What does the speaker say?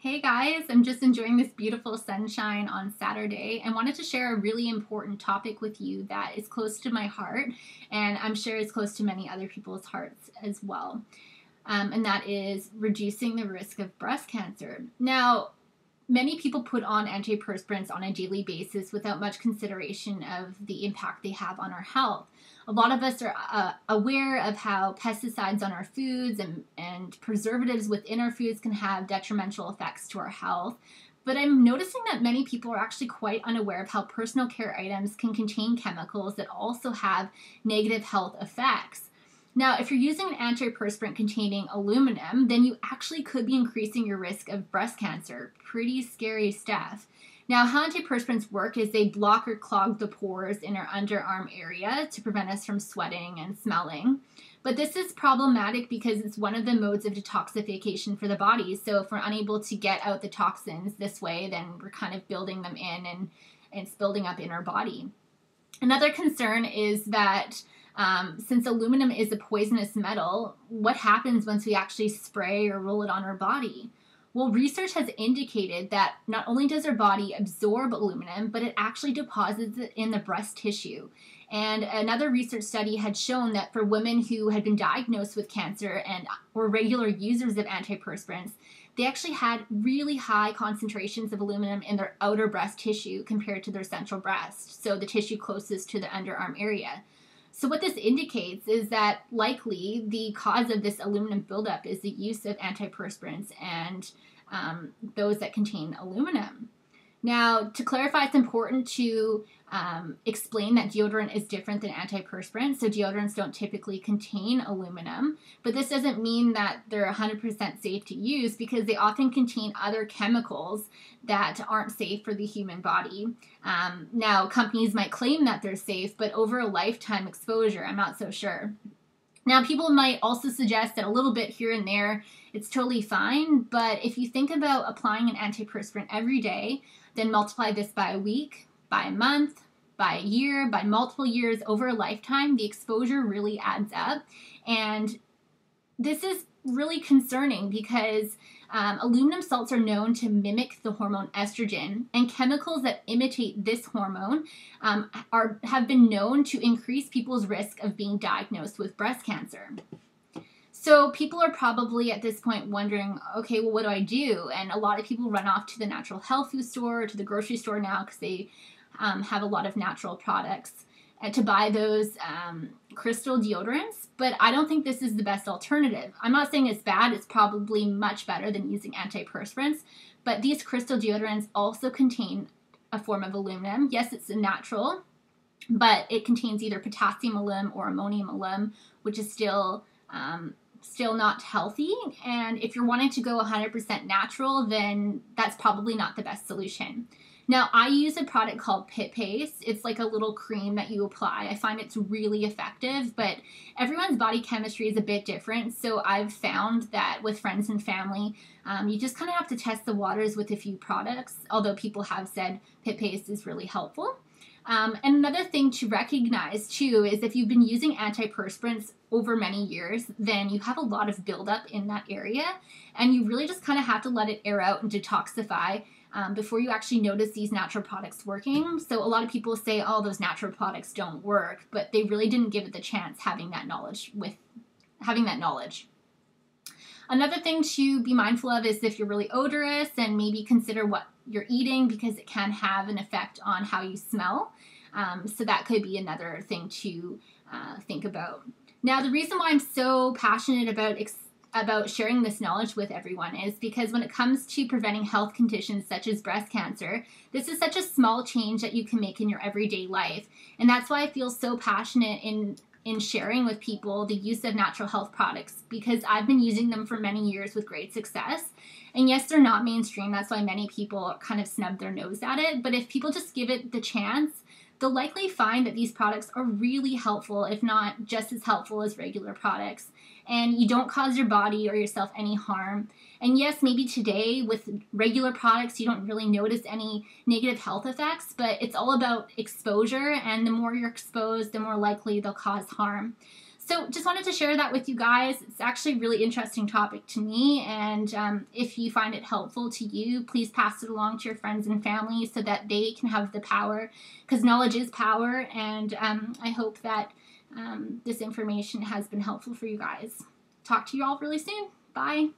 Hey guys, I'm just enjoying this beautiful sunshine on Saturday and wanted to share a really important topic with you that is close to my heart, and I'm sure it's close to many other people's hearts as well. And that is reducing the risk of breast cancer. Now, many people put on antiperspirants on a daily basis without much consideration of the impact they have on our health. A lot of us are aware of how pesticides on our foods and preservatives within our foods can have detrimental effects to our health. But I'm noticing that many people are actually quite unaware of how personal care items can contain chemicals that also have negative health effects. Now, if you're using an antiperspirant containing aluminum, then you actually could be increasing your risk of breast cancer. Pretty scary stuff. Now, how antiperspirants work is they block or clog the pores in our underarm area to prevent us from sweating and smelling. But this is problematic because it's one of the modes of detoxification for the body. So if we're unable to get out the toxins this way, then we're kind of building them in and it's building up in our body. Another concern is that since aluminum is a poisonous metal, what happens once we actually spray or roll it on our body? Well, research has indicated that not only does our body absorb aluminum, but it actually deposits it in the breast tissue. And another research study had shown that for women who had been diagnosed with cancer and were regular users of antiperspirants, they actually had really high concentrations of aluminum in their outer breast tissue compared to their central breast, so the tissue closest to the underarm area. So what this indicates is that likely the cause of this aluminum buildup is the use of antiperspirants and those that contain aluminum. Now, to clarify, it's important to explain that deodorant is different than antiperspirants. So deodorants don't typically contain aluminum, but this doesn't mean that they're 100% safe to use because they often contain other chemicals that aren't safe for the human body. Now, companies might claim that they're safe, but over a lifetime exposure, I'm not so sure. Now, people might also suggest that a little bit here and there, it's totally fine, but if you think about applying an antiperspirant every day, then multiply this by a week, by a month, by a year, by multiple years, over a lifetime, the exposure really adds up. And this is really concerning because aluminum salts are known to mimic the hormone estrogen, and chemicals that imitate this hormone have been known to increase people's risk of being diagnosed with breast cancer. So people are probably at this point wondering, okay, well, what do I do? And a lot of people run off to the natural health food store or to the grocery store now because they have a lot of natural products to buy those crystal deodorants, but I don't think this is the best alternative. I'm not saying it's bad. It's probably much better than using antiperspirants, but these crystal deodorants also contain a form of aluminum. Yes, it's a natural, but it contains either potassium alum or ammonium alum, which is still not healthy. And if you're wanting to go 100% natural, then that's probably not the best solution. Now, I use a product called Pit Paste. It's like a little cream that you apply. I find it's really effective, but everyone's body chemistry is a bit different. So I've found that with friends and family, you just kind of have to test the waters with a few products, although people have said Pit Paste is really helpful. And another thing to recognize too is if you've been using antiperspirants over many years, then you have a lot of buildup in that area, and you really just kind of have to let it air out and detoxify before you actually notice these natural products working. So a lot of people say, oh, those natural products don't work, but they really didn't give it the chance having that knowledge. Another thing to be mindful of is if you're really odorous, and maybe consider what you're eating because it can have an effect on how you smell. So that could be another thing to think about. Now, the reason why I'm so passionate about sharing this knowledge with everyone is because when it comes to preventing health conditions such as breast cancer, this is such a small change that you can make in your everyday life. And that's why I feel so passionate in sharing with people the use of natural health products, because I've been using them for many years with great success. And yes, they're not mainstream. That's why many people kind of snub their nose at it. But if people just give it the chance, they'll likely find that these products are really helpful, if not just as helpful as regular products. And you don't cause your body or yourself any harm. And yes, maybe today with regular products, you don't really notice any negative health effects, but it's all about exposure. And the more you're exposed, the more likely they'll cause harm. So just wanted to share that with you guys. It's actually a really interesting topic to me, and if you find it helpful to you, please pass it along to your friends and family so that they can have the power, because knowledge is power, and I hope that this information has been helpful for you guys. Talk to you all really soon. Bye.